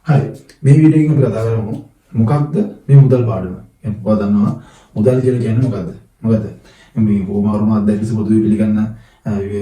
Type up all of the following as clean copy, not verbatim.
හරි. මේ වීඩියෝ එකෙන් අපි කතා කරමු මොකක්ද මේ මුදල් පාඩම. එහෙනම් ඔයා දන්නවා මුදල් කියලා කියන්නේ මොකද්ද? මොකද්ද? මේ ඕමාරුම අධ්‍යක්ෂ පොදුවේ පිළිගන්න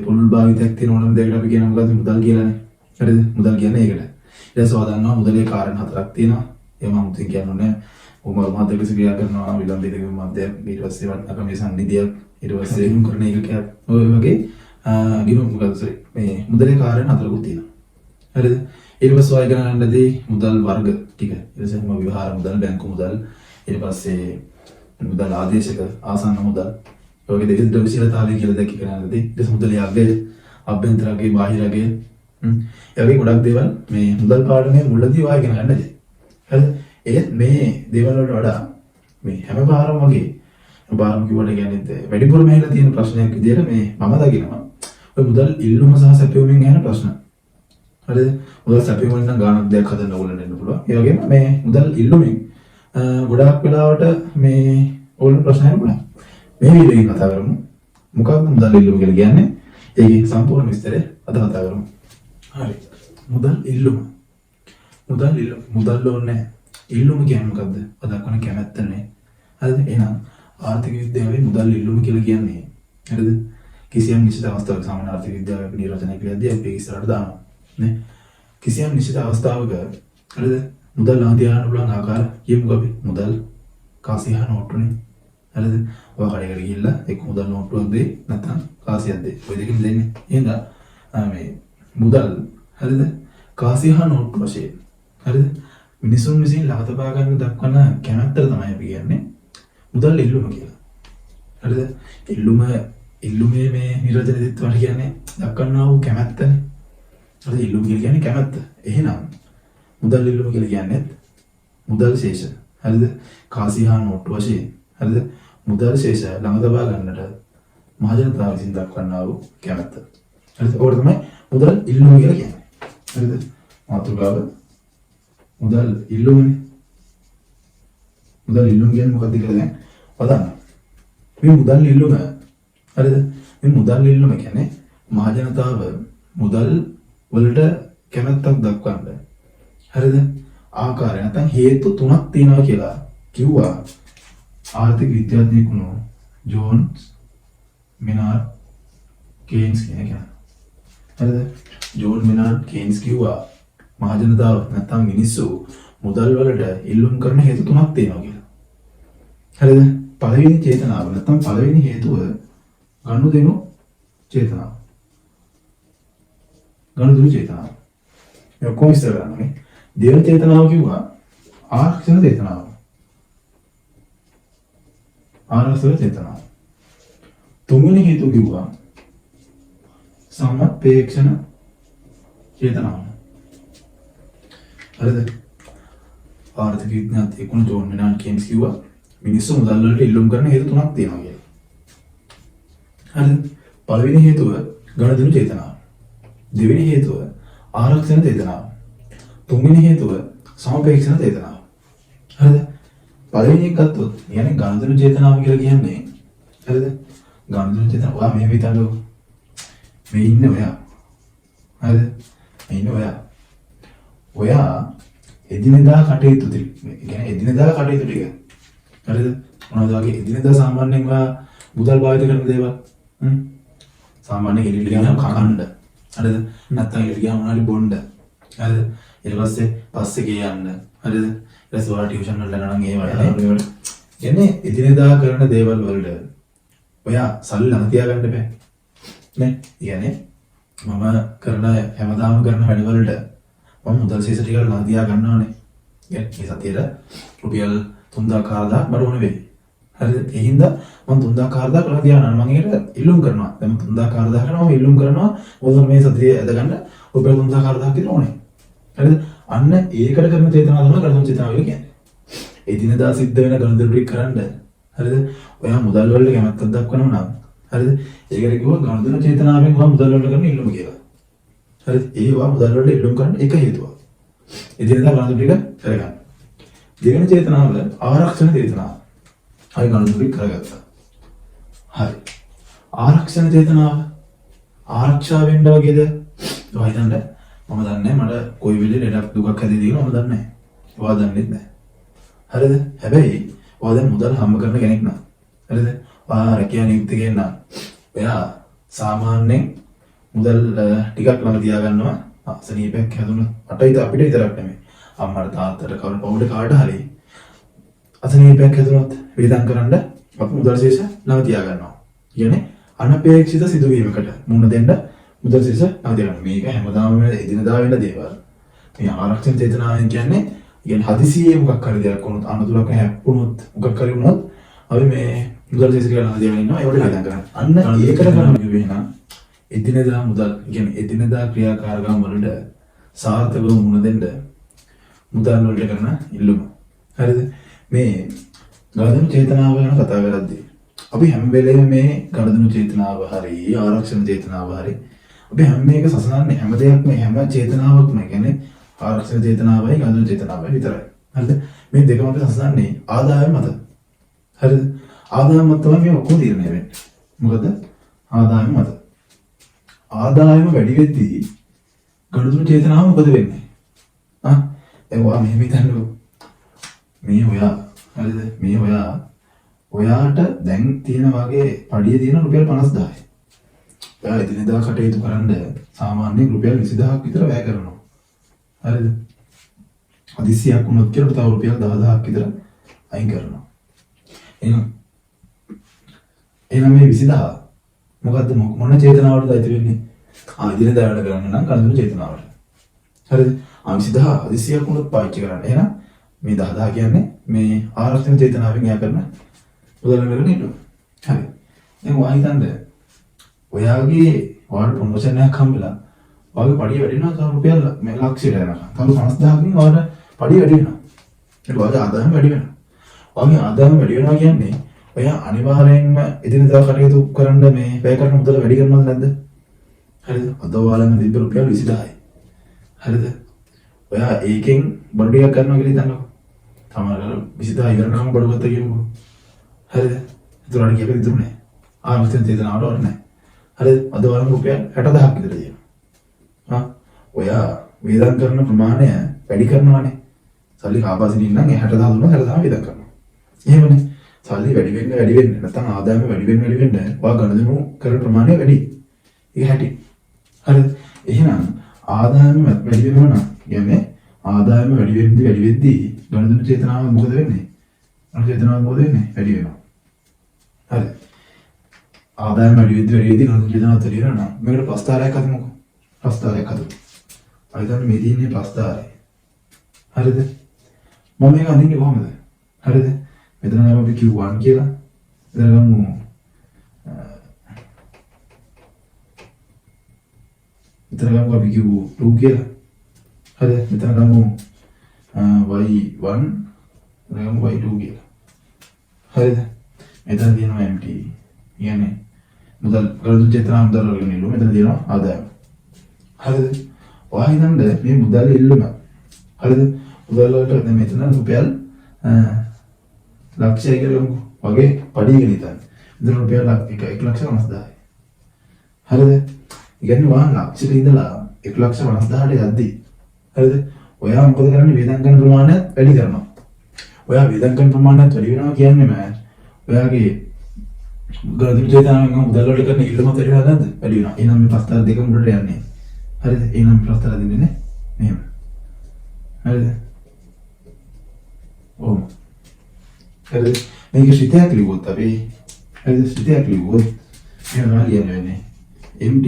පුළුල් භාවිතයක් තියෙන ඕනම දෙයකට අපි කියන මොකද්ද මුදල් කියලානේ. හරිද? මුදල් කියන්නේ ඒකට. ඊට පස්සේ ඔයා දන්නවා මුදලේ කාරණා හතරක් තියෙනවා. ඒවා මම මුලින් කියන්නේ ඕමාරුම අධ්‍යක්ෂ ක්‍රියා කරනවා විලම්බිත මැදයක් ඊට පස්සේ වටනක මේ සංනිධියක් ඊට පස්සේ ගිණුම් කරන එකක් ඔය වගේ ගිණුම් මොකද මේ මුදලේ කාරණා හතරකුත් තියෙනවා. හරිද? ඊට පස්සේ ඔය ගණනදී මුදල් වර්ග ටික ඊට පස්සේ විවහාර මුදල් බැංකු මුදල් ඊට පස්සේ මුදල් ආදේශක ආසන්න මුදල් ඔය වගේ දෙක ද්‍රව්‍යශීලතාවය කියලා දැක්ක ගණනදී ඊට පස්සේ මුදලේ අගය අභ්‍යන්තර අගය බාහිර අගය ඒ වගේ ගොඩක් දේවල් මේ මුදල් පාඩමේ මුලදී ඔය ඉගෙන ගන්නද හරිද ඒත් මේ දේවල් වලට වඩා මේ හැම පාරම වගේ පාරම කිව්වට කියන්නේ වැඩිපුර මෙහෙලා තියෙන ප්‍රශ්නයක් විදියට මේ මම දකිනවා ඔය මුදල් ඉල්ලුම සහ සැපයුමෙන් යන ප්‍රශ්න හරිද මුදල් සැපයුම නම් ගානක් දෙයක් හදන්න ඕන වෙන්න පුළුවන් ඒ වගේම මේ මුදල් ඉල්ලුමෙන් ගොඩාක් වෙලාවට මේ ඕන ප්‍රශ්න අහන්න පුළුවන් මේ වීඩියෝ එකෙන් කතා කරමු මොකක්ද මුදල් ඉල්ලුම කියලා කියන්නේ ඒකේ සම්පූර්ණ විස්තරය අද කතා කරමු හරි මුදල් ඉල්ලුම මුදල් ඕනේ ඉල්ලුම කියන්නේ මොකද්ද අදක්වන කැමැත්තනේ හරිද එහෙනම් ආර්ථික විද්‍යාවේ මුදල් ඉල්ලුම කියලා කියන්නේ හරිද කිසියම් නිශ්චිත අවස්ථාවක සාමාන්‍ය ආර්ථික විද්‍යාවේ අපි නිර්වචනය කළාදී අපි ඉස්සරහට දානවා නේ කිසියම් නිශ්චිත අවස්ථාවක හරිද මුදල් ලාභියාන පුළුවන් ආකාර කියමුකෝ අපි මුදල් කාසිය නෝට්ටුනේ හරිද ඔය කඩේකට ගිහිල්ලා එක්ක මුදල් නෝට්ටුවක් දෙයි නැත්නම් කාසියක් දෙයි ඔය දෙකෙන් දෙන්නේ එහෙනම් මේ මුදල් හරිද කාසිය නෝට්ටු වශයෙන් හරිද මිනිසුන් විසින් ලාභ තබා ගන්න දක්වන කැමැත්ත තමයි අපි කියන්නේ මුදල් ඉල්ලුම කියලා හරිද ඉල්ලුමේ මේ නිර්වචනයේත් වල කියන්නේ දක්වන්නා වූ කැමැත්තනේ හරිද ඉල්ලුම කියන්නේ කැමැත්ත එහෙනම් මුදල් ඉල්ලුම කියලා කියන්නේ මුදල් ශේෂ හරිද කාසියා නෝට්ටු වශයෙන් හරිද මුදල් ශේෂ ළඟ තබා ගන්නට මහජනතාව විසින් දක්වන්නා වූ කැමැත්ත හරිද ඕක තමයි මුදල් ඉල්ලුම කියලා කියන්නේ හරිද මාතෘකාව මුදල් ඉල්ලුමනේ මුදල් ඉල්ලුම කියන්නේ මොකක්ද කියලා දැන් බලන්න මේ මුදල් ඉල්ලුම හරිද මේ මුදල් ඉල්ලුම කියන්නේ මහජනතාව මුදල් වලට කැමැත්තක් දක්වන්න හරිද ආකාරය නැත්නම් හේතු තුනක් තියෙනවා කියලා කිව්වා ආර්ථික විද්‍යාඥයෙකුණු ජෝන් මෙනාඩ් කේන්ස් කියන කෙනා හරිද ජෝන් මෙනාඩ් කේන්ස් කිව්වා මහජනතාව නැත්නම් මිනිස්සු මුදල් වලට ඉල්ලුම් කරන හේතු තුනක් තියෙනවා කියලා හරිද පළවෙනි චේතනාව නැත්නම් පළවෙනි හේතුව ගනුදෙනු චේතනාව ගනුදෙනු චේතනාව මේ ඔක්කොම ඉස්සර ගන්නනේ දෙවන චේතනාව කිව්වා ආරක්ෂණ චේතනාව තුන්වෙනි හේතුව කිව්වා සමපේක්ෂණ චේතනාව හරිද ආර්ථික විද්‍යාඥයෙකුණු ජෝන් මෙනාඩ් කේන්ස් කිව්වා මිනිස්සු මුදල් වලට ඉල්ලුම් කරන හේතු තුනක් තියෙනවා කියලා හරිද පළවෙනි හේතුව ගනුදෙනු චේතනාව දෙවෙනි හේතුව ආරක්ෂණ චේතනාව තුන්වෙනි හේතුව සමපේක්ෂණ චේතනාව හරිද පළවෙනි එක ගත්තොත් يعني ගනුදෙනු චේතනාව කියලා කියන්නේ හරිද ගනුදෙනු චේතනාව ඔයා මේ විතරලෝ මේ ඉන්නේ ඔයා හරිද මේ ඉන්නේ ඔයා එදිනෙදා කටයුතු ටික يعني එදිනෙදා කටයුතු ටික හරිද මොනවද වගේ එදිනෙදා සාමාන්‍යයෙන් ඔයා මුදල් භාවිත කරන දේවල් සාමාන්‍යයෙන් එළියට ගියාම කකන්න හරිද නැත්නම් එළියට ගියාම මොනවාරි බොන්න හරිද ඊට පස්සේ යන්න හරිද ඊට පස්සේ ඔයාලා ටියුෂන් වල යනවා නම් ඒවට කියන්නේ එදිනෙදා කරන දේවල් වලට ඔයා සල්ලි ළඟ තියාගන්න බෑ නේ කියන්නේ මම කරන හැමදාම කරන වැඩ වලට මම මුදල් ශේෂ ටික ළඟ තියා ගන්නවානේ මේ සතියේට රුපියල් 3000 මට ඕන වෙයි හරිද ඒ හින්දා මම 3000 ළඟ තියාගන්න මම ඒකට ඉල්ලුම් කරනවා දැන් 3000 කරනවා මම ඉල්ලුම් කරනවා මොකද මේ සතියේ ඇද ගන්න රුපියල් 3000 කියලා ඕනේ හරිද අන්න ඒකට කරන චේතනාව තමයි ගනුදෙනු චේතනාව කියලා කියන්නේ එදිනදා සිද්ධ වෙන ගනුදෙනු ටික කරන්න හරිද ඔයා මුදල් වලට කැමැත්තක් දක්වනවා නම් හරිද ඒකට කිව්වා ගනුදෙනු චේතනාවෙන් ඔයා මුදල් වලට කරන ඉල්ලුම කියලා හරිද ඒවා මුදල් වලට ඉල්ලුම් කරන්න එක හේතුවක් එදිනදා ගනුදෙනු ටික කරගන්න දෙවෙනි චේතනාව ආරක්ෂණ චේතනාව අය ගනුදෙනු ටික කරගත්තා හරි ආරක්ෂණ චේතනාව ආරක්ෂා වෙන්න වගේද ඔයා හිතන්න මම දන්නේ මට කොයි වෙලේ ලෙඩක් දුකක් හැදෙයිද කියලා මම දන්නේ නැහැ. ඔයා දන්නෙත් නැහැ. හරිද? හැබැයි ඔයා දැන් මුදල් හම්බ කරන කෙනෙක් නා. හරිද? ඔයා රැකියා නියුක්ති ගෙන්න. ඔයා සාමාන්‍යයෙන් මුදල් ටිකක් ළඟ තියාගන්නවා. අසනීපයක් හැදුණොත් අපිට විතරක් නෙමෙයි. අම්මට තාත්තට කවුරුට කාට හරි අසනීපයක් හැදුණොත් වේදම් කරන්න අපි මුදල් ශේෂ ළඟ තියාගන්නවා. කියන්නේ අනපේක්ෂිත සිදුවීමකට මුහුණ දෙන්න මුදල් ශේෂ ළඟ තියාගන්න. මේක හැමදාම වෙන එදිනදා වෙන දේවල්. මේ ආරක්ෂණ චේතනාවෙන් කියන්නේ හදිසියෙ මොකක් හරි දෙයක් වුණොත් අනතුරක් හැප්පුණොත් මොකක් හරි වුණොත් අපි මේ මුදල් ශේෂ කියලා ළඟ තියාගෙන ඉන්නවා. ඒකට වේදම් කරන්න. අන්න ඒකට කරන්න කිව්වේ නම් එදිනදා මුදල් කියන්නේ එදිනදා ක්‍රියාකාරකම් වලට සාර්ථකව මුහුණ දෙන්න මුදල් වලට කරන ඉල්ලුම. හරිද? මේ ගනුදෙනු චේතනාව ගැන කතා කරද්දී අපි හැම වෙලේම මේ ගනුදෙනු චේතනාව හරි ආරක්ෂණ චේතනාව හරි අපි හැම මේක සසඳන්නේ හැම දෙයක්ම හැම චේතනාවක්ම කියන්නේ ආරක්ෂණ චේතනාවයි ගනුදෙනු චේතනාවයි විතරයි. හරිද? මේ දෙකම අපි සසඳන්නේ ආදායම මත. හරිද? ආදායම මත තමයි මේ ඔක්කොම තීරණය වෙන්නේ. මොකද ආදායම මත. ආදායම වැඩි වෙද්දී ගනුදෙනු චේතනාව මොකද වෙන්නේ? දැන් ඔයා මෙහෙම හිතන්නකෝ. මේ ඔයා හරිද? මේ ඔයාට දැන් තියෙන වගේ පඩිය තියෙන රුපියල් 50000යි. ඔයා එදිනෙදා කටයුතු කරන්න සාමාන්‍යයෙන් රුපියල් 20000ක් විතර වැය කරනවා. හරිද? හදිසියක් වුණොත් කියලා තව රුපියල් 10000ක් විතර අයින් කරනවා. එහෙනම් මේ 20000 මොකද්ද මොන චේතනාවටද අයිති වෙන්නේ? එදිනෙදා වැඩ කරන්න නම් ගනුදෙනු චේතනාවට. හරිද? 20000 හදිසියක් වුණොත් පාවිච්චි කරන්න. එහෙනම් මේ 10000 කියන්නේ මේ ආරක්ෂණ චේතනාවෙන් එයා කරන මුදල් වලට නේද? හරි. දැන් ඔයා හිතන්න ඔයාගේ ප්‍රොමෝෂන් එකක් හම්බෙලා ඔයාගේ පඩිය වැඩි වෙනවා තව රුපියල් මේ ලක්ෂයට යනවා. තව 50000කින් ඔයාට පඩිය වැඩි වෙනවා. ඒක ඔයාගේ ආදායම වැඩි වෙනවා. ඔයාගේ ආදායම වැඩි වෙනවා කියන්නේ ඔයා අනිවාර්යයෙන්ම එදිනෙදා කටයුතු කරන්න මේ වැය කරන මුදල වැඩි කරනවද නැද්ද? හරිද? අද ඔයාලම තිබ්බ රුපියල් 20000යි. හරිද? ඔයා ඒකෙන් බඩු ටිකක් ගන්නවා කියලා හිතන්නකෝ. තමයිලා 20000 ඉවරනකම බඩු ගත්තා කියමුකෝ. හරිද? ඒතරණ කියපෙ දුන්නේ. ආර්ථික චේතනාවට වර නැහැ. හරිද? අද වරම රුපියල් 60000ක් විතර තියෙනවා. ඔයා වේදම් කරන ප්‍රමාණය වැඩි කරනවානේ. සල්ලි කාපාසින් ඉන්නම් ඒ 60000 දුන්නා 60000 වේදම් කරනවා. එහෙමනේ. සල්ලි වැඩි වෙන්න නැත්නම් ආදායම වැඩි වෙන්න ඔයා ගනුදෙනු කරන ප්‍රමාණය වැඩි. ඒක හැටි. හරිද? එහෙනම් ආදායම වැඩි වෙනවා නම් කියන්නේ ආදායම වැඩි වෙද්දී ගනුදෙනු චේතනාව මොකද වෙන්නේ? ගනුදෙනු චේතනාව මොකද වෙන්නේ? වැඩි වෙනවා. හරි. ආදායම වැඩි වෙද්දී ගනුදෙනු චේතනාව වැඩි වෙනවා නම් මේකට ප්‍රස්තාරයක් හදමුකෝ. ප්‍රස්තාරයක් හදමු. අයිතන මේ දින්නේ ප්‍රස්තාරය. හරිද? මම මේක අඳින්නේ කොහොමද? හරිද? මෙතන නම් අපි Q1 කියලා. මෙතන ගමු අපි Q2 කියලා. හරිද? මෙතන ගමු Y1 ගමු Y2 කියලා. හරිද? මෙතන තියෙනවා MT. කියන්නේ මුදල් ගනුදෙනු චේතනා මුදල් වලින් ඉල්ලුම. මෙතන තියෙනවා ආදායම. හරිද? ඔයා හිතන්න මේ මුදල් ඉල්ලුම. හරිද? මුදල් වලට දැන් මෙතන රුපියල් ලක්ෂය කියලා වගේ පඩිය කියලා හිතන්න. මෙතන රුපියල් 1,50,000යි. හරිද? ඉතින් වා ලක්ෂයට ඉඳලා 1,50,000ට යද්දී හරිද? ඔයා මොකද කරන්නේ? වේදම් කරන ප්‍රමාණයත් වැඩි කරනවා. ඔයා වේදම් කරන ප්‍රමාණයත් වැඩි වෙනවා කියන්නේ මම ඔයාගේ ගනුදෙනු චේතනාවෙන් මුදල් වලට කරන ඉල්ලුම වැඩි වෙනවද නැද්ද? වැඩි වෙනවා. එහෙනම් මේ ප්‍රස්තාර දෙකම උඩට යන්නේ. හරිද? එහෙනම් ප්‍රස්තාර දෙන්නේ නේ. මෙහෙම. හරිද? ඕම. හරිද? මේක ශිතයක් ලිව්වොත් අපි හරිද? ශිතයක් ලිව්වොත් එහෙනම් ලියන්නේ MT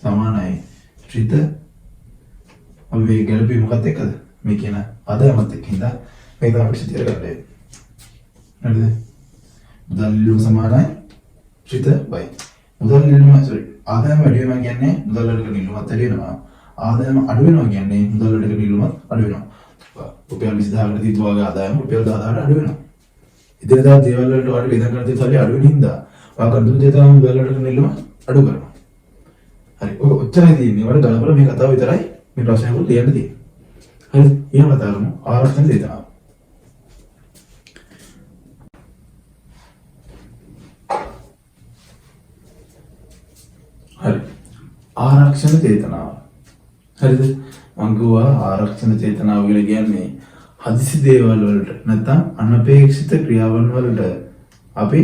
සමානයි ශ්‍රිත අපි මේ ගැලපෙන්නේ මොකක්ද එක්කද මේ කියන ආදායමත් එක්ක හින්දා මේක තමයි අපිට සිතියර ගන්න. හරිද? මුදල් ඉල්ලුම සමානයි ශ්‍රිත y. මුදල් ඉල්ලුම ආදායම වැඩි වෙනවා කියන්නේ මුදල් වලට කරන ඉල්ලුමත් වැඩි වෙනවා. ආදායම අඩු වෙනවා කියන්නේ මුදල් වලට කරන ඉල්ලුමත් අඩු වෙනවා. රුපියල් 20000කට දීපු වගේ ආදායම රුපියල් 10000කට අඩු වෙනවා. ඉතින් දේවල් වලට වඩා වේදම් කරන දේ සල්ලි අඩු වෙන හින්දා ඔයා ගනුදෙනු චේතනාව මුදල් වලට කරන ඉල්ලුම අඩු කරනවා. හරි. ඔක ඔච්චරයි තියෙන්නේ. වල ගලපලා මේ කතාව විතරයි මේ ප්‍රශ්නයකට ලියන්න තියෙන්නේ. හරි. ඊළඟ කතාවම ආරක්ෂණ චේතනාව. හරි. ආරක්ෂණ චේතනාව. හරිද? මං කිව්වා ආරක්ෂණ චේතනාව කියලා කියන්නේ හදිසි දේවල් වලට නැත්නම් අනපේක්ෂිත ක්‍රියාවන් වලට අපි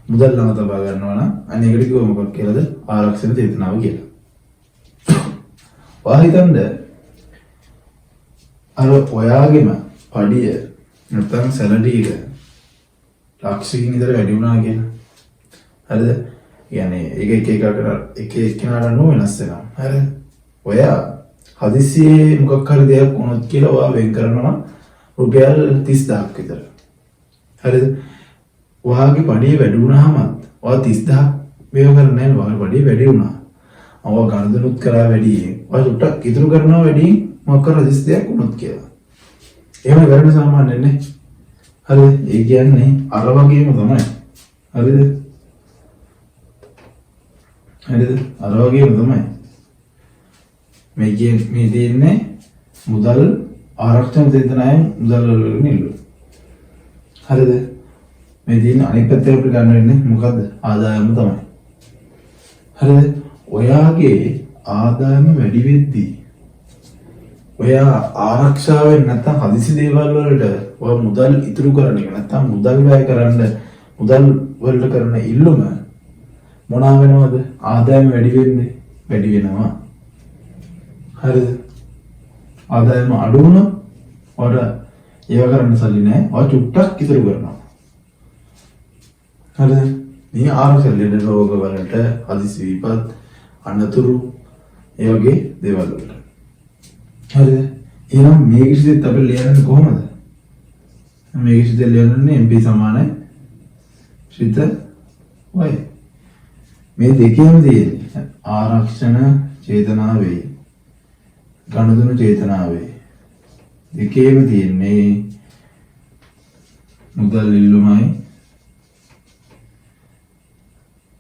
මුදල් ළඟ තබා ගන්නවා නම් අනේකට කිව්ව මොකක් කියලාද ආරක්ෂණ චේතනාව කියලා. වාහිතන්ද අර ඔයාගේම පඩිය නැත්නම් සැලරි එක ලක්ෂයකින් විතර වැඩි වුණා කියලා. හරිද? يعني එක එක්කෙනාට අනුව වෙනස් වෙනවා. හරිද? ඔයා හදිසියේ මොකක් හරි දෙයක් වුණොත් කියලා ඔයා වෙන් කරනවා රුපියල් 30000ක් විතර. හරිද? ඔයාගේ පඩිය වැඩි වුණාමත් ඔයා 30000ක් මේව කරන්නේ නැහැ. ඔයාගේ පඩිය වැඩි වුණා. ඔයා ගණදනුත් කරා වැඩි. ඔයා චුට්ටක් ඉතුරු කරනවා වැඩි මොකක් හරි හදිසි දෙයක් වුණොත් කියලා. එහෙම කරන සාමාන්‍යයෙන් නේ. හරිද? ඒ කියන්නේ අර වගේම තමයි. හරිද? හරිද? අර වගේම තමයි. මේ දෙන්නේ මුදල් ආරක්ෂණ චේතනාවෙන් මුදල් වලින් ඉල්ලුවා. හරිද? මේ දින අනිත් පැත්තට අපිට ගන්න වෙන්නේ මොකද්ද? ආදායම තමයි. හරිද? ඔයාගේ ආදායම වැඩි වෙද්දී ඔයා ආරක්ෂාවෙන් නැත්නම් හදිසි දේවල් වලට ඔය මුදල් ඉතුරු කරන එක නැත්නම් මුදල් වැය කරන්න මුදල් වලට කරන ඉල්ලුම මොනවා වෙනවද? ආදායම වැඩි වෙන්නේ වැඩි වෙනවා. හරිද? ආදායම අඩු වුණොත් ඔයාට ඒව කරන්න සල්ලි නැහැ. ඔයා චුට්ටක් ඉතුරු කරනවා. හරිද? මේ ආරක්ෂක ලෙඩ රෝග වලට හදිසි විපත් අනතුරු ඒ වගේ දේවල් වලට. හරිද? එහෙනම් මේ කිසිදෙත් අපි ලියන්නේ කොහොමද? මේ කිසිදෙත් ලියන්නේ MP සමානයි ශ්‍රිත y. මේ දෙකේම තියෙන්නේ ආරක්ෂණ චේතනාවේ ගනුදෙනු චේතනාවේ දෙකේම තියෙන්නේ මුදල් ඉල්ලුමයි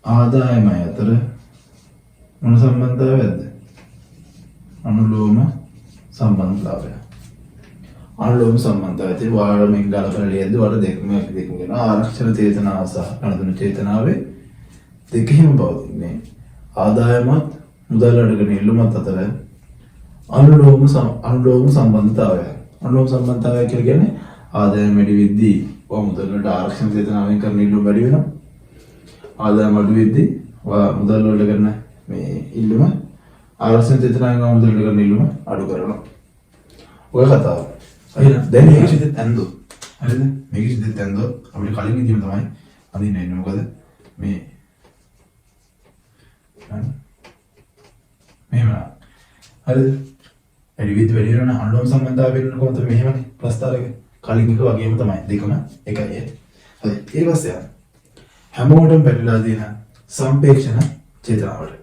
ආදායමයි අතර මොන සම්බන්ධතාවයක්ද? අනුලෝම සම්බන්ධතාවය. අනුලෝම සම්බන්ධතාවය වාර මේක ගලපලා ලියද්දී වාර දෙකම කියන ආරක්ෂණ චේතනාව සහ ගනුදෙනු චේතනාවේ දෙකේම පවතින්නේ ආදායමත් මුදල් අඩගෙන ඉල්ලුමත් අතර අනුලෝම සම්බන්ධතාවය. අනුලෝම සම්බන්ධතාවය කියන්නේ ආදායම වැඩි වෙද්දී ඔය මුදල් වලට ආරක්ෂණ චේතනාවෙන් කරන ඉල්ලුම වැඩි වෙනවා. ආදායම අඩු වෙද්දී ඔය මුදල් වලට කරන මේ ඉල්ලුම ආරක්ෂණ චේතනාවෙන් මුදල් වලට කරන ඉල්ලුම අඩු කරනවා. ඔය කතාව. එහෙනම් දැන් මේක සිද්ධ ඇන්දෝ. හරිද? මේක සිද්ධ ඇන්දෝ අපිට කලින් විදිහම තමයි අදින්න එන්නේ. මොකද මේ මෙහෙම හරිද? වැඩි වෙන අනුලෝම සම්බන්ධතාවය වෙනකොට තමයි මෙහෙමනේ ප්‍රස්තාර එක කලින් එක වගේම තමයි දෙකම එකයි. හරි. ඊට පස්සේ හැමෝටම පැටලලා තියෙන සම්පේක්ෂණ චේතනාවට